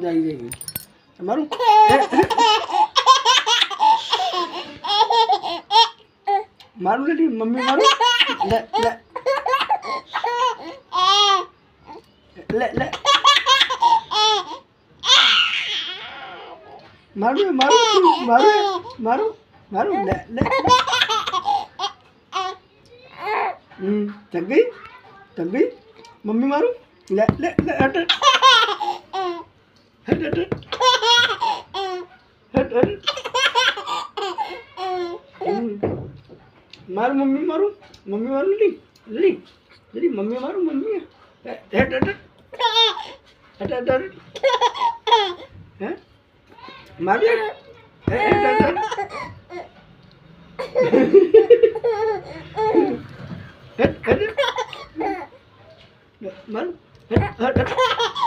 જાય જાય મારું મારું નથી મમ્મી મારું લે લે લે લે મારું મારું મારું મારું મારું લે લે થક ગઈ મમ્મી મારું લે લે લે હટ હટ હટ હટ હટ મારું મમ્મી મારું લીલી લીલી લીલી મમ્મી મારું મમ્મી હટ હટ હટ હટ હટ હે મારું હટ હટ હટ હટ મારું હટ હટ